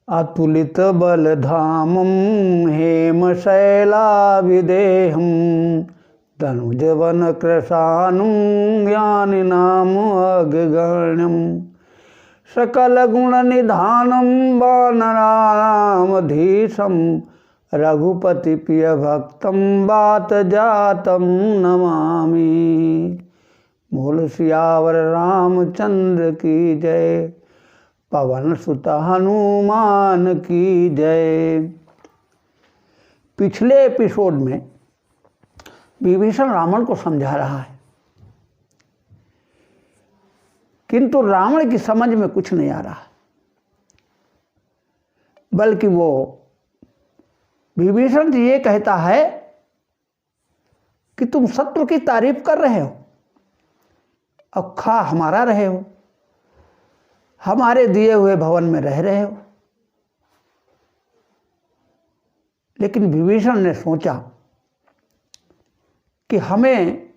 अतुलित बलधामं हेमशैलाभिदेहं तनुजवन कृशानुं ज्ञानिनाम अग्रगण्यं सकलगुणनिधानं वानराणामधीशं रघुपति प्रिय भक्तं वातजातं नमामि। बोल सियावर रामचंद्र की जय, पवन सुत हनुमान की जय। पिछले एपिसोड में विभीषण रावण को समझा रहा है, किंतु रावण की समझ में कुछ नहीं आ रहा है, बल्कि वो विभीषण जी ये कहता है कि तुम शत्रु की तारीफ कर रहे हो और खा हमारा रहे हो, हमारे दिए हुए भवन में रह रहे हो। लेकिन विभीषण ने सोचा कि हमें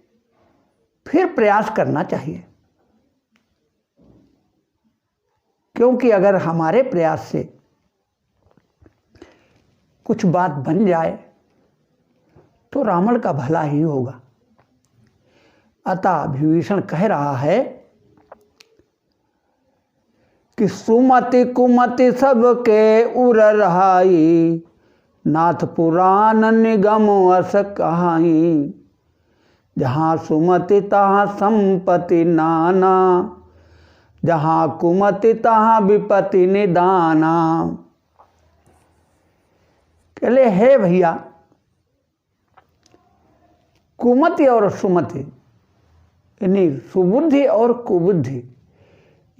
फिर प्रयास करना चाहिए, क्योंकि अगर हमारे प्रयास से कुछ बात बन जाए तो रावण का भला ही होगा। अतः विभीषण कह रहा है कि सुमति कुमति सबके उर रहाई, नाथ पुराण निगम अस कहाई। जहाँ सुमति तहाँ संपत्ति नाना, जहाँ कुमति तहाँ विपत्ति निदाना। कहले हे भैया, कुमति और सुमति यानी सुबुद्धि और कुबुद्धि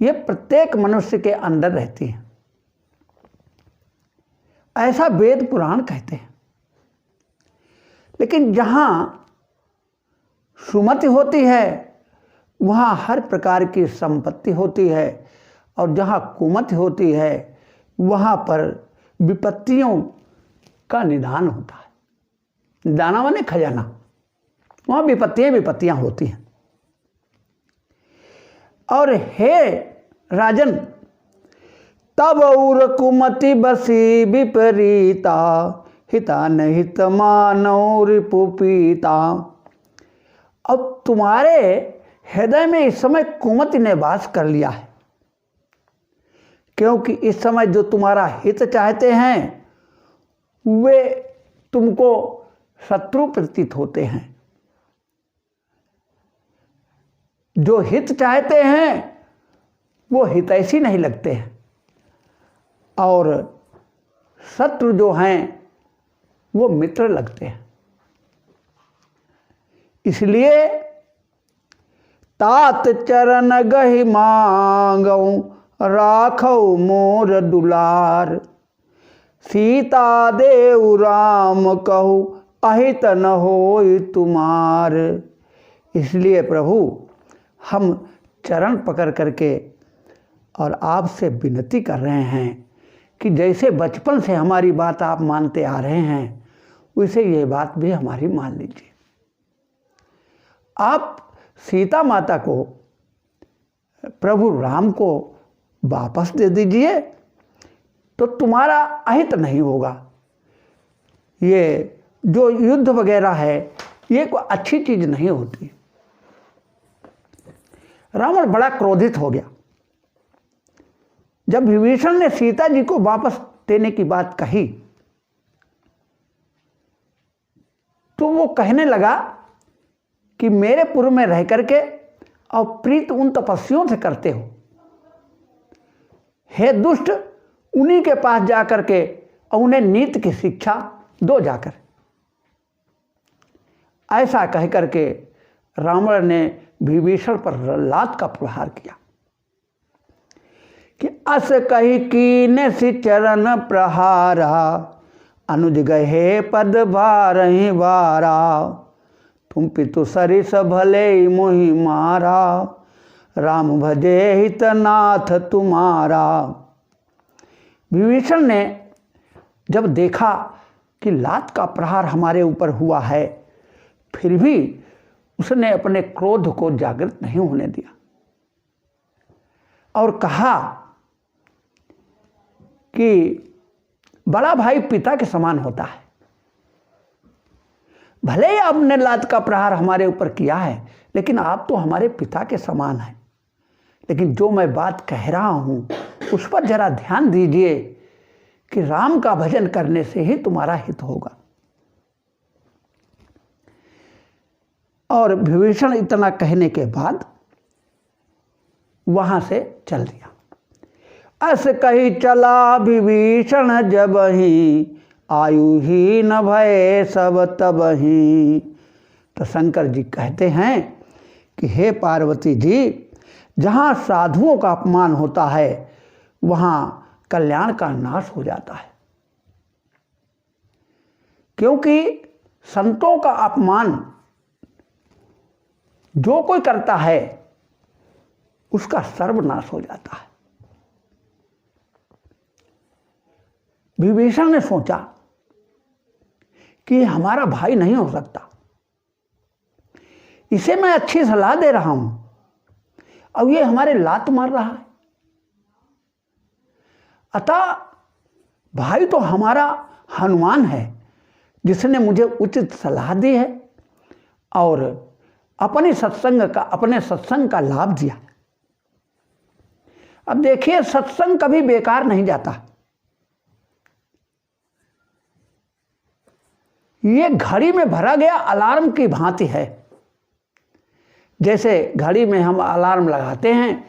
ये प्रत्येक मनुष्य के अंदर रहती है, ऐसा वेद पुराण कहते हैं। लेकिन जहाँ सुमति होती है वहाँ हर प्रकार की संपत्ति होती है, और जहाँ कुमति होती है वहाँ पर विपत्तियों का निदान होता है। निदाना माने खजाना, वहाँ विपत्तियाँ होती हैं। और हे राजन, तब उर कुमति बसी विपरीता, हिता नहित मानव रिपुपीता। अब तुम्हारे हृदय में इस समय कुमति ने वास कर लिया है, क्योंकि इस समय जो तुम्हारा हित चाहते हैं वे तुमको शत्रु प्रतीत होते हैं। जो हित चाहते हैं वो हितैषी नहीं लगते हैं, और शत्रु जो हैं वो मित्र लगते हैं। इसलिए तात चरण गहि मांगऊ, राखौ मोर दुलार। सीता देव राम कहू, अहित न होई तुमार। इसलिए प्रभु हम चरण पकड़ करके और आपसे विनती कर रहे हैं कि जैसे बचपन से हमारी बात आप मानते आ रहे हैं, वैसे ये बात भी हमारी मान लीजिए। आप सीता माता को, प्रभु राम को वापस दे दीजिए तो तुम्हारा अहित नहीं होगा। ये जो युद्ध वगैरह है ये कोई अच्छी चीज़ नहीं होती। रावण बड़ा क्रोधित हो गया। जब विभीषण ने सीता जी को वापस देने की बात कही तो वो कहने लगा कि मेरे पुर में रह करके और प्रीत उन तपस्वियों से करते हो, हे दुष्ट, उन्हीं के पास जाकर के और उन्हें नीति की शिक्षा दो जाकर। ऐसा कह करके रावण ने विभीषण पर लात का प्रहार किया कि अस कही कीने सि चरण प्रहारा, अनुज गहे पद बारहि बारा। तुम पितु सरिस भले मोहि मारा, राम भजे हितनाथ तुम्हारा। विभीषण ने जब देखा कि लात का प्रहार हमारे ऊपर हुआ है, फिर भी उसने अपने क्रोध को जागृत नहीं होने दिया और कहा कि बड़ा भाई पिता के समान होता है। भले ही आपने लात का प्रहार हमारे ऊपर किया है, लेकिन आप तो हमारे पिता के समान हैं। लेकिन जो मैं बात कह रहा हूं उस पर जरा ध्यान दीजिए कि राम का भजन करने से ही तुम्हारा हित होगा। और विभीषण इतना कहने के बाद वहां से चल दिया। अस कही चला विभीषण जब ही, आयु ही न भय सब तब ही। तो शंकर जी कहते हैं कि हे पार्वती जी, जहाँ साधुओं का अपमान होता है वहाँ कल्याण का नाश हो जाता है। क्योंकि संतों का अपमान जो कोई करता है उसका सर्वनाश हो जाता है। विभीषण ने सोचा कि हमारा भाई नहीं हो सकता, इसे मैं अच्छी सलाह दे रहा हूं, अब ये हमारे लात मार रहा है। अतः भाई तो हमारा हनुमान है, जिसने मुझे उचित सलाह दी है और अपने सत्संग का लाभ दिया। अब देखिए, सत्संग कभी बेकार नहीं जाता। ये घड़ी में भरा गया अलार्म की भांति है। जैसे घड़ी में हम अलार्म लगाते हैं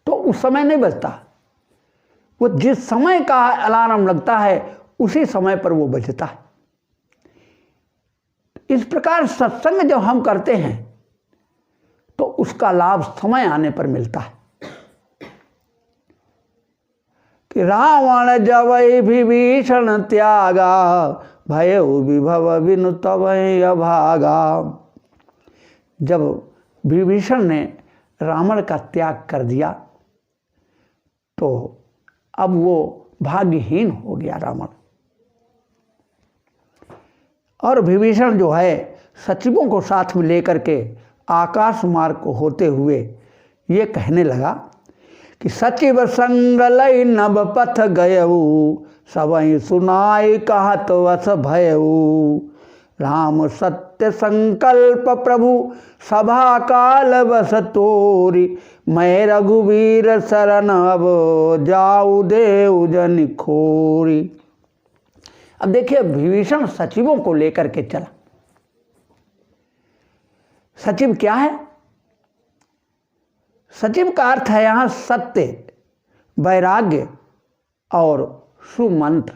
तो उस समय नहीं बजता, वो जिस समय का अलार्म लगता है उसी समय पर वो बजता है। इस प्रकार सत्संग जब हम करते हैं तो उसका लाभ समय आने पर मिलता है। कि रावण जवै विभीषण त्यागा, भयउ विभव बिनु तवै अभागा। जब विभीषण ने रावण का त्याग कर दिया तो अब वो भाग्यहीन हो गया रावण। और विभीषण जो है सचिवों को साथ में लेकर के आकाश मार्ग को होते हुए ये कहने लगा कि सचिव संग लई नभ पथ गयऊ, सबई सुनाई कहत वस भयऊ। राम सत्य संकल्प प्रभु सभा काल बस तोरी, मैं रघुवीर शरण अब जाऊ देव जन खोरी। अब देखिए, विभीषण सचिवों को लेकर के चला। सचिव क्या है? सचिव का अर्थ है यहां सत्य, वैराग्य और सुमंत्र,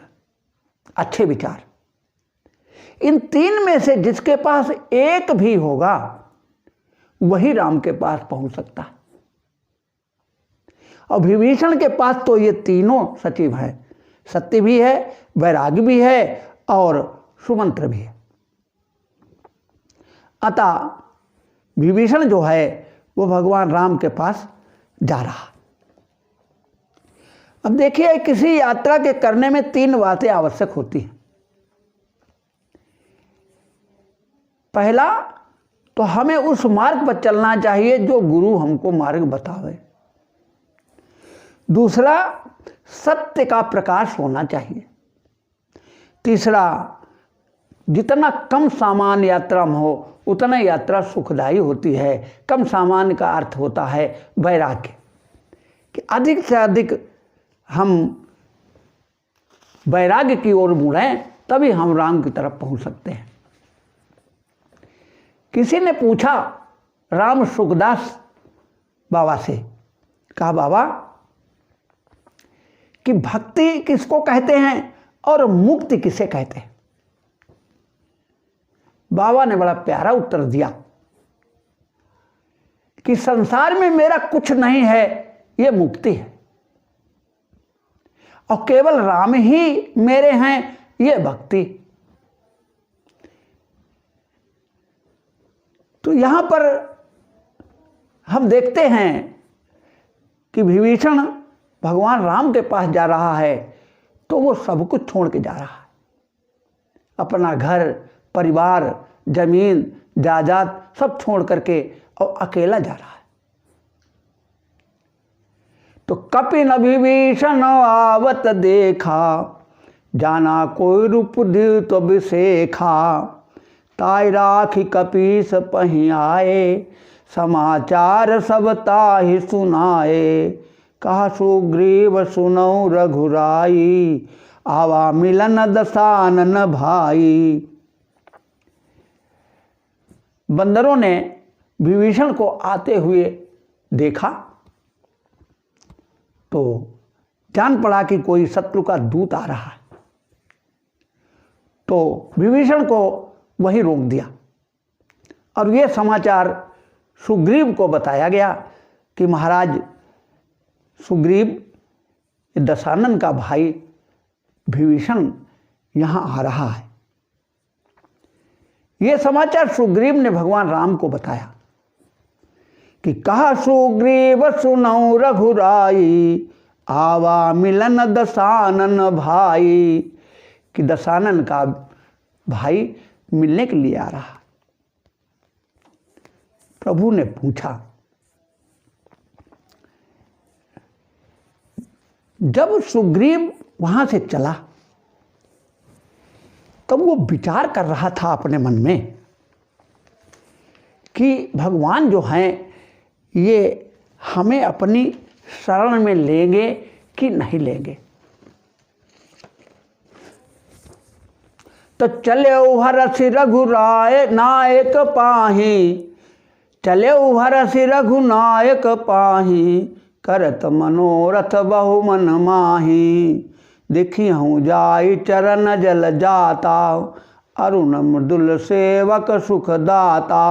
अच्छे विचार। इन तीन में से जिसके पास एक भी होगा वही राम के पास पहुंच सकता है। और विभीषण के पास तो ये तीनों सचिव हैं, सत्य भी है, वैराग्य भी है और सुमंत्र भी है। अतः विभीषण जो है वो भगवान राम के पास जा रहा। अब देखिए, किसी यात्रा के करने में तीन बातें आवश्यक होती हैं। पहला तो हमें उस मार्ग पर चलना चाहिए जो गुरु हमको मार्ग बतावे। दूसरा, सत्य का प्रकाश होना चाहिए। तीसरा, जितना कम सामान यात्रा में हो उतना यात्रा सुखदायी होती है। कम सामान का अर्थ होता है वैराग्य, कि अधिक से अधिक हम वैराग्य की ओर मुड़ें तभी हम राम की तरफ पहुंच सकते हैं। किसी ने पूछा राम सुखदास बाबा से, कहा बाबा कि भक्ति किसको कहते हैं और मुक्ति किसे कहते हैं? बाबा ने बड़ा प्यारा उत्तर दिया कि संसार में मेरा कुछ नहीं है, ये मुक्ति है, और केवल राम ही मेरे हैं, ये भक्ति। तो यहां पर हम देखते हैं कि विभीषण भगवान राम के पास जा रहा है तो वो सब कुछ छोड़ के जा रहा है। अपना घर, परिवार, जमीन, जायदाद सब छोड़ करके और अकेला जा रहा है। तो कपिन विभीषण आवत देखा, जाना कोई रूप दिव तो बिसेखा। ताय राखी कपीस पही आए, समाचार सब ताहि सुनाए। कहा सुग्रीव सुनौ रघुराई, आवा मिलन दसानन भाई। बंदरों ने विभीषण को आते हुए देखा तो जान पड़ा कि कोई शत्रु का दूत आ रहा है, तो विभीषण को वहीं रोक दिया और ये समाचार सुग्रीव को बताया गया कि महाराज सुग्रीव, दशानन का भाई विभीषण यहाँ आ रहा है। ये समाचार सुग्रीव ने भगवान राम को बताया कि कहा सुग्रीव सुनौ रघुराई, आवा मिलन दशानन भाई, कि दशानन का भाई मिलने के लिए आ रहा। प्रभु ने पूछा, जब सुग्रीव वहां से चला तब वो विचार कर रहा था अपने मन में कि भगवान जो हैं ये हमें अपनी शरण में लेंगे कि नहीं लेंगे। तो चले हरसि रघुराय नायक पाही, चले हरसि रघुनायक पाही, करत मनोरथ बहु मन माही। देखी हूँ जाई चरण जल जाता, अरुण मृदुल सेवक सुख दाता।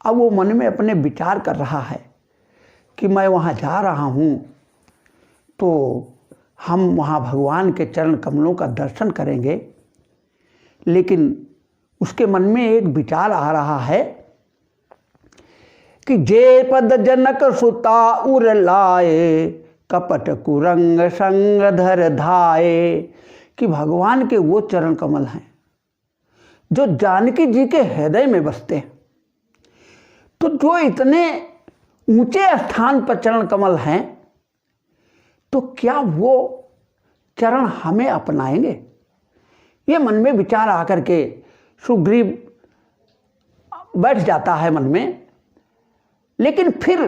अब वो मन में अपने विचार कर रहा है कि मैं वहाँ जा रहा हूँ तो हम वहाँ भगवान के चरण कमलों का दर्शन करेंगे, लेकिन उसके मन में एक विचार आ रहा है कि जे पद जनक सुता उर लाए, कपट कुरंग संग धर धाये। कि भगवान के वो चरण कमल हैं जो जानकी जी के हृदय में बसते हैं। तो जो इतने ऊंचे स्थान पर चरण कमल हैं, तो क्या वो चरण हमें अपनाएंगे? ये मन में विचार आकर के सुग्रीव बैठ जाता है मन में। लेकिन फिर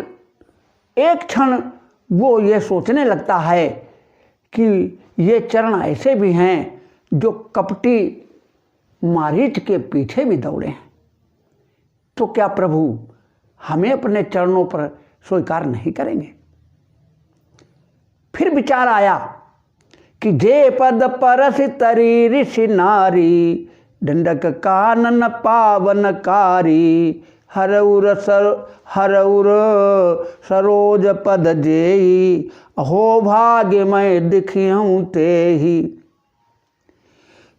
एक क्षण वो ये सोचने लगता है कि ये चरण ऐसे भी हैं जो कपटी मारीच के पीछे भी दौड़े हैं। तो क्या प्रभु हमें अपने चरणों पर स्वीकार नहीं करेंगे? फिर विचार आया कि जे पद परस तरी ऋषि नारी, दंडक कानन पावनकारी। हरउर सरोज पद जेई, अहो भाग्य मैं दिखियऊँ तेहि।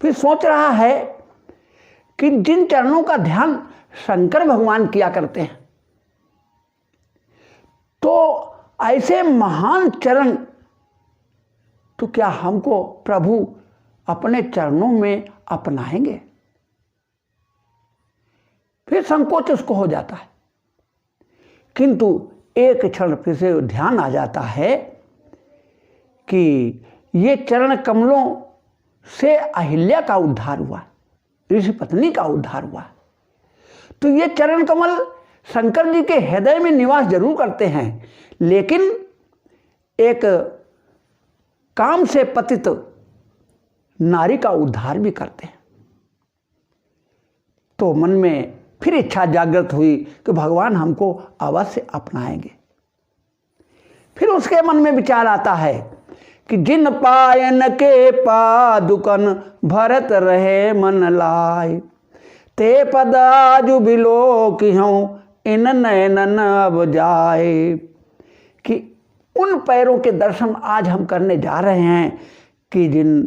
फिर सोच रहा है कि जिन चरणों का ध्यान शंकर भगवान किया करते हैं, तो ऐसे महान चरण तो क्या हमको प्रभु अपने चरणों में अपनाएंगे? फिर संकोच उसको हो जाता है, किंतु एक क्षण फिर से ध्यान आ जाता है कि ये चरण कमलों से अहिल्या का उद्धार हुआ, ऋषि पत्नी का उद्धार हुआ। तो ये चरण कमल शंकर जी के हृदय में निवास जरूर करते हैं, लेकिन एक काम से पतित नारी का उद्धार भी करते हैं। तो मन में फिर इच्छा जागृत हुई कि भगवान हमको अवश्य अपनाएंगे। फिर उसके मन में विचार आता है कि जिन पायन के पादुकन भरत रहे मन लाय, ते पद आजु बिलो कि हूँ इन नयनन अब जाए। कि उन पैरों के दर्शन आज हम करने जा रहे हैं कि जिन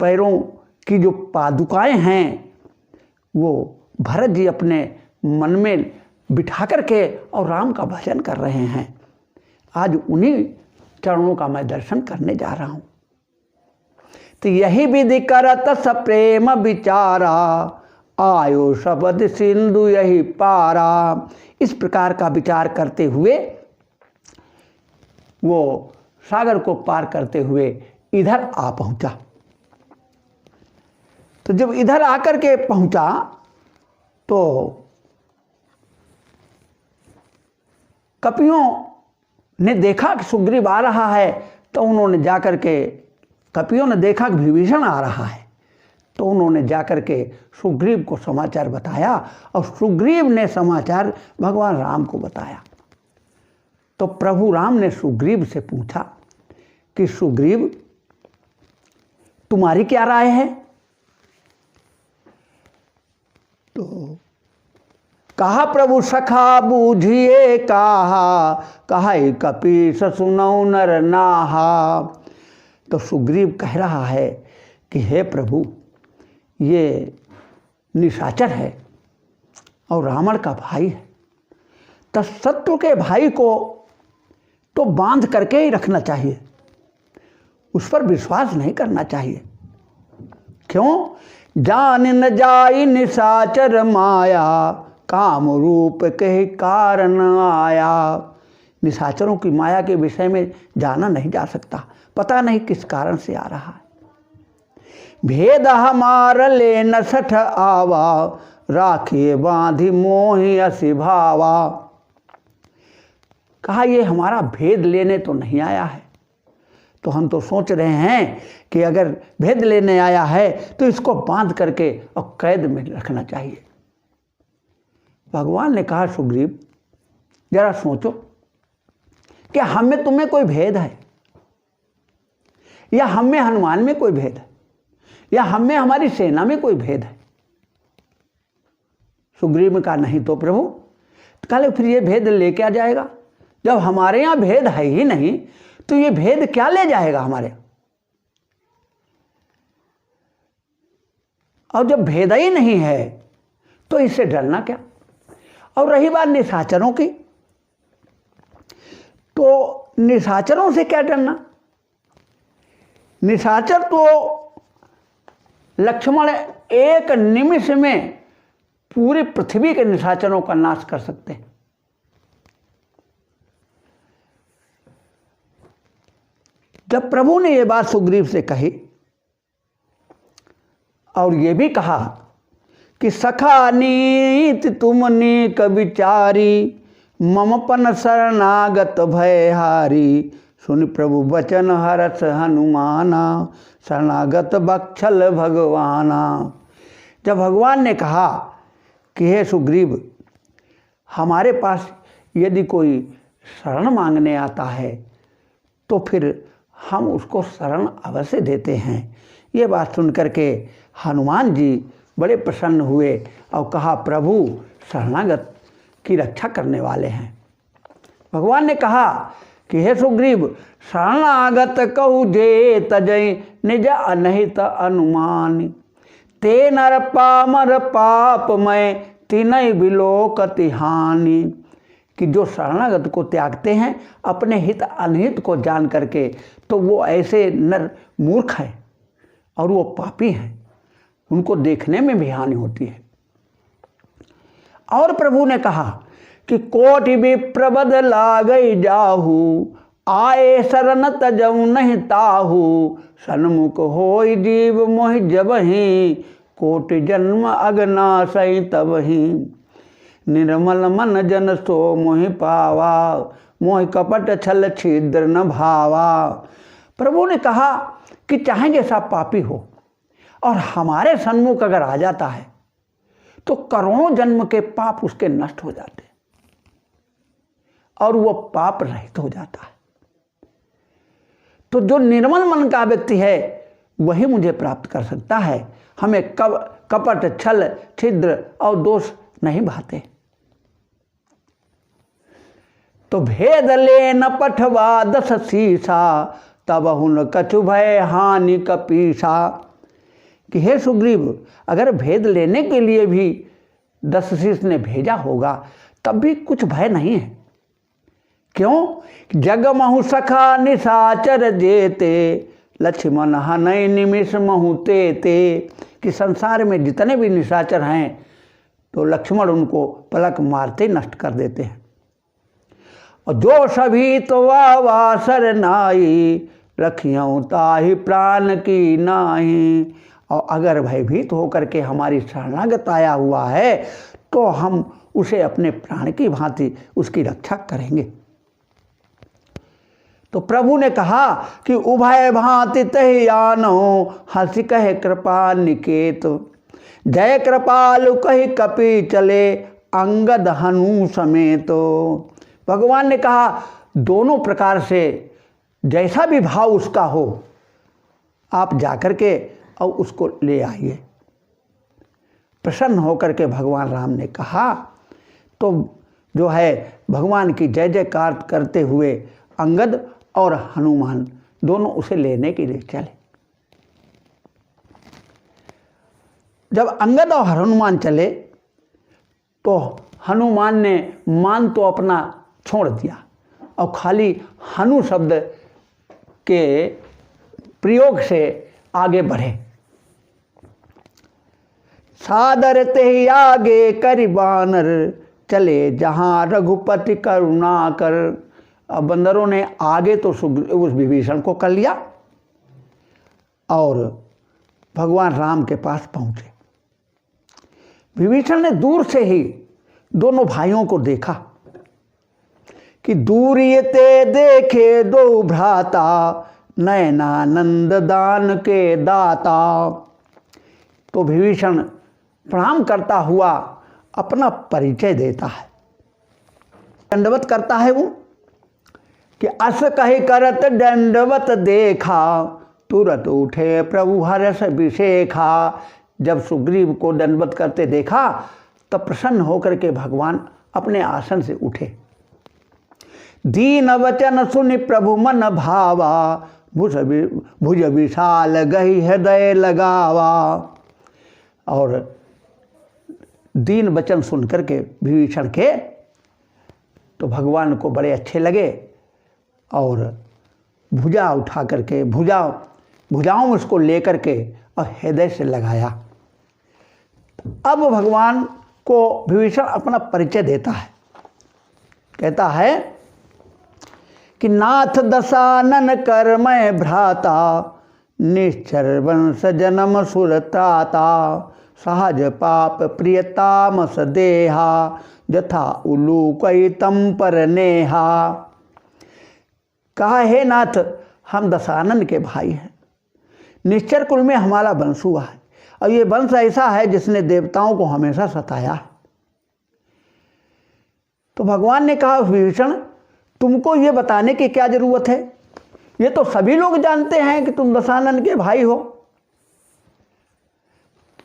पैरों की जो पादुकाएं हैं वो भरत जी अपने मन में बिठा करके और राम का भजन कर रहे हैं। आज उन्हीं चरणों का मैं दर्शन करने जा रहा हूँ। तो यही विधि करत सप्रेम विचारा, आयो शब्द सिंधु यही पारा। इस प्रकार का विचार करते हुए वो सागर को पार करते हुए इधर आ पहुंचा। तो जब इधर आकर के पहुंचा तो कपियों ने देखा कि सुग्रीव आ रहा है, तो उन्होंने जाकर के, कपियों ने देखा कि विभीषण आ रहा है, तो उन्होंने जाकर के सुग्रीव को समाचार बताया और सुग्रीव ने समाचार भगवान राम को बताया। तो प्रभु राम ने सुग्रीव से पूछा कि सुग्रीव, तुम्हारी क्या राय है? तो कहा, प्रभु सखा बूझिए कहा कपीस सुनौ नर नाहा। तो सुग्रीव कह रहा है कि हे प्रभु, ये निशाचर है और रावण का भाई है, तो शत्रु के भाई को तो बांध करके ही रखना चाहिए, उस पर विश्वास नहीं करना चाहिए। क्यों? जान न जाई निशाचर माया, काम रूप के कारण आया। निशाचरों की माया के विषय में जाना नहीं जा सकता, पता नहीं किस कारण से आ रहा है। भेद हमार ले न सठ आवा, राखिए बांधी मोहि असी भावा। कहा, ये हमारा भेद लेने तो नहीं आया है, तो हम तो सोच रहे हैं कि अगर भेद लेने आया है तो इसको बांध करके और कैद में रखना चाहिए। भगवान ने कहा, सुग्रीव जरा सोचो कि हम में तुम्हें कोई भेद है, या हम में हनुमान में कोई भेद है, या हम में हमारी सेना में कोई भेद है? सुग्रीव ने कहा, नहीं तो प्रभु। तो कहा, फिर ये भेद ले क्या जाएगा? जब हमारे यहाँ भेद है ही नहीं तो ये भेद क्या ले जाएगा हमारे? और जब भेद ही नहीं है तो इससे डरना क्या? और रही बात निशाचरों की, तो निशाचरों से क्या डरना? निशाचर तो लक्ष्मण एक निमिष में पूरी पृथ्वी के निशाचरों का नाश कर सकते हैं। जब प्रभु ने ये बात सुग्रीव से कही और ये भी कहा कि सखा नीत तुम नीक विचारी, ममपन शरणागत भयहारी। सुन प्रभु वचन हरस हनुमाना, शरणागत बक्षल भगवाना। जब भगवान ने कहा कि हे सुग्रीव, हमारे पास यदि कोई शरण मांगने आता है तो फिर हम उसको शरण अवश्य देते हैं। ये बात सुन करके हनुमान जी बड़े प्रसन्न हुए और कहा, प्रभु शरणागत की रक्षा करने वाले हैं। भगवान ने कहा कि हे सुग्रीव, शरणागत कहु जे तजय निज अनहित अनुमान, ते नर पामर पाप मैं तिनय बिलोकति हानि। कि जो शरणागत को त्यागते हैं अपने हित अनहित को जान करके, तो वो ऐसे नर मूर्ख हैं और वो पापी हैं, उनको देखने में भी हानि होती है। और प्रभु ने कहा कि कोटि विप्रबद लागई जाहू, आए शरण तजऊ नहीं ताहू, सन्मुख होई जीव मोहि जबहि, कोटि जन्म अगनाशई तबहि। निर्मल मन जन सो मोहि पावा, मोहि कपट छल छिद्र न भावा। प्रभु ने कहा कि चाहेंगे सब पापी हो और हमारे सन्मुख अगर आ जाता है तो करोड़ों जन्म के पाप उसके नष्ट हो जाते और वो पाप रहित हो जाता है। तो जो निर्मल मन का व्यक्ति है वही मुझे प्राप्त कर सकता है। हमें कपट छल छिद्र और दोष नहीं भाते। तो भेद ले न पठवा दस शीसा, तब हुन कछु भय हानि कपीसा। कि हे सुग्रीव, अगर भेद लेने के लिए भी 10 शीस ने भेजा होगा तब भी कुछ भय नहीं है। क्यों? जग महु सखा निशाचर जेते, लक्ष्मण हनय निमिष महु तेते। कि संसार में जितने भी निशाचर हैं तो लक्ष्मण उनको पलक मारते नष्ट कर देते हैं। और जो सभी तो वावा सरनाई, रखियों ताहि प्राण की नाही। और अगर भयभीत होकर के हमारी शरणागत आया हुआ है तो हम उसे अपने प्राण की भांति उसकी रक्षा करेंगे। तो प्रभु ने कहा कि उभय भांति तहि आनो, हंसी कहे कृपा निकेत। जय कृपालु कही कपि चले, अंगद हनु समेत। भगवान ने कहा दोनों प्रकार से जैसा भी भाव उसका हो, आप जाकर के और उसको ले आइए। प्रसन्न होकर के भगवान राम ने कहा तो जो है भगवान की जय जयकार करते हुए अंगद और हनुमान दोनों उसे लेने के लिए चले। जब अंगद और हनुमान चले तो हनुमान ने मान तो अपना छोड़ दिया और खाली हनु शब्द के प्रयोग से आगे बढ़े। सादर ते ही आगे करि बानर, चले जहाँ रघुपति करुणा कर। अब बंदरों ने आगे तो उस विभीषण को कर लिया और भगवान राम के पास पहुँचे। विभीषण ने दूर से ही दोनों भाइयों को देखा कि दूरिये ते देखे दो भ्राता, नयनानंद दान के दाता। तो विभीषण प्रणाम करता हुआ अपना परिचय देता है, दंडवत करता है वो कि अस कही करत दंडवत देखा, तुरंत उठे प्रभु हर्ष विशेखा। जब सुग्रीव को दंडवत करते देखा तब प्रसन्न होकर के भगवान अपने आसन से उठे। दीन वचन सुनि प्रभु मन भावा, भुज विशाल गही हृदय लगावा। और दीन वचन सुन करके विभीषण के तो भगवान को बड़े अच्छे लगे और भुजा उठा करके भुजाओं में उसको लेकर के और हृदय से लगाया। अब भगवान को विभीषण अपना परिचय देता है, कहता है कि नाथ दशानन कर मैं भ्राता, निश्चर वंश जन्म सुरताता। सहज पाप प्रियतामस देहा, जथा उलू कई तम पर नेहा। कहा हे नाथ हम दशानन के भाई हैं, निश्चर कुल में हमारा वंश हुआ है और ये वंश ऐसा है जिसने देवताओं को हमेशा सताया है। तो भगवान ने कहा विभीषण तुमको ये बताने की क्या जरूरत है, ये तो सभी लोग जानते हैं कि तुम दशानन के भाई हो,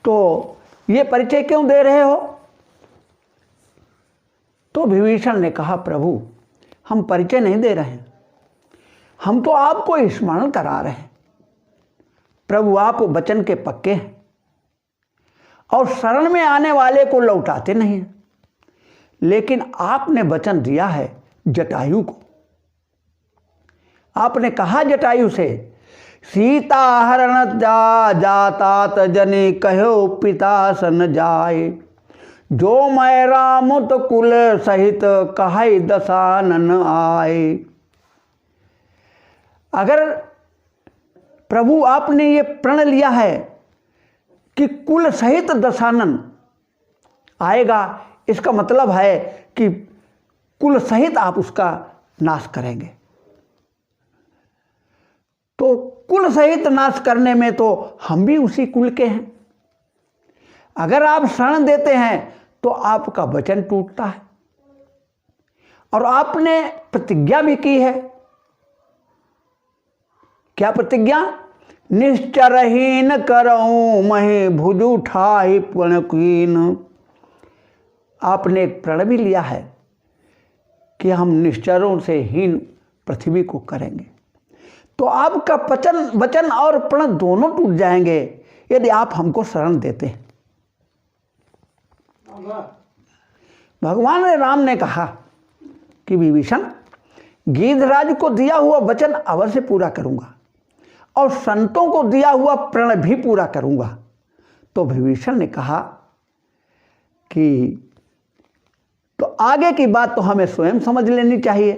तो ये परिचय क्यों दे रहे हो। तो विभीषण ने कहा प्रभु हम परिचय नहीं दे रहे हैं, हम तो आपको स्मरण करा रहे हैं। प्रभु आप वचन के पक्के हैं और शरण में आने वाले को लौटाते नहीं हैं, लेकिन आपने वचन दिया है जटायु को। आपने कहा जटायु से सीता हरण जाता तजनि कहो पिता सन जाए, जो मैं राम तो कुल सहित कहाई दशानन आए। अगर प्रभु आपने ये प्रण लिया है कि कुल सहित दशानन आएगा, इसका मतलब है कि कुल सहित आप उसका नाश करेंगे। तो कुल सहित नाश करने में तो हम भी उसी कुल के हैं। अगर आप शरण देते हैं तो आपका वचन टूटता है और आपने प्रतिज्ञा भी की है। क्या प्रतिज्ञा? निश्चरहीन करऊं मही भुज उठाई पुणकीन। आपने एक प्रण भी लिया है कि हम निश्चरों से हीन पृथ्वी को करेंगे। तो आपका वचन और प्रण दोनों टूट जाएंगे यदि आप हमको शरण देते हैं। भगवान राम ने कहा कि विभीषण गीधराज को दिया हुआ वचन अवश्य पूरा करूंगा और संतों को दिया हुआ प्रण भी पूरा करूंगा। तो विभीषण ने कहा कि तो आगे की बात तो हमें स्वयं समझ लेनी चाहिए।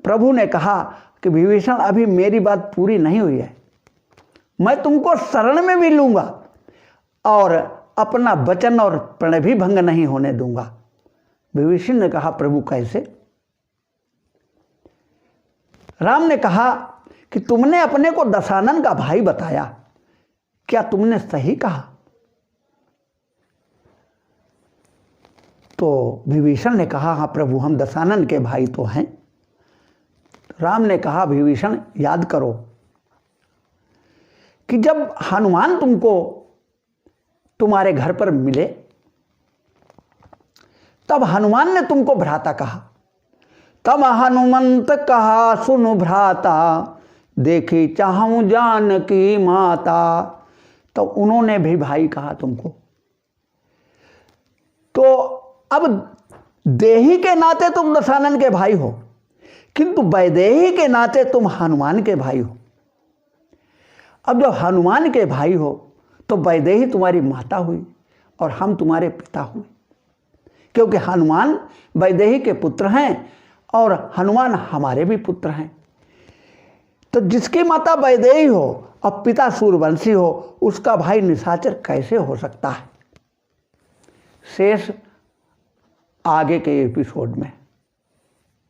प्रभु ने कहा कि विभीषण अभी मेरी बात पूरी नहीं हुई है, मैं तुमको शरण में भी लूंगा और अपना वचन और प्रण भी भंग नहीं होने दूंगा। विभीषण ने कहा प्रभु कैसे? राम ने कहा कि तुमने अपने को दशानन का भाई बताया, क्या तुमने सही कहा? तो विभीषण ने कहा हाँ प्रभु, हम दशानन के भाई तो हैं। राम ने कहा विभीषण याद करो कि जब हनुमान तुमको तुम्हारे घर पर मिले तब हनुमान ने तुमको भ्राता कहा। तब हनुमंत कहा सुनु भ्राता, देखी चाहूं जान की माता। तो उन्होंने भी भाई कहा तुमको। तो अब देही के नाते तुम दशानन के भाई हो, किंतु वैदेही के नाते तुम हनुमान के भाई हो। अब जब हनुमान के भाई हो तो वैदेही तुम्हारी माता हुई और हम तुम्हारे पिता हुए, क्योंकि हनुमान वैदेही के पुत्र हैं और हनुमान हमारे भी पुत्र हैं। तो जिसकी माता वैदेही हो और पिता सूर्यवंशी हो, उसका भाई निशाचर कैसे हो सकता है? शेष आगे के एपिसोड में।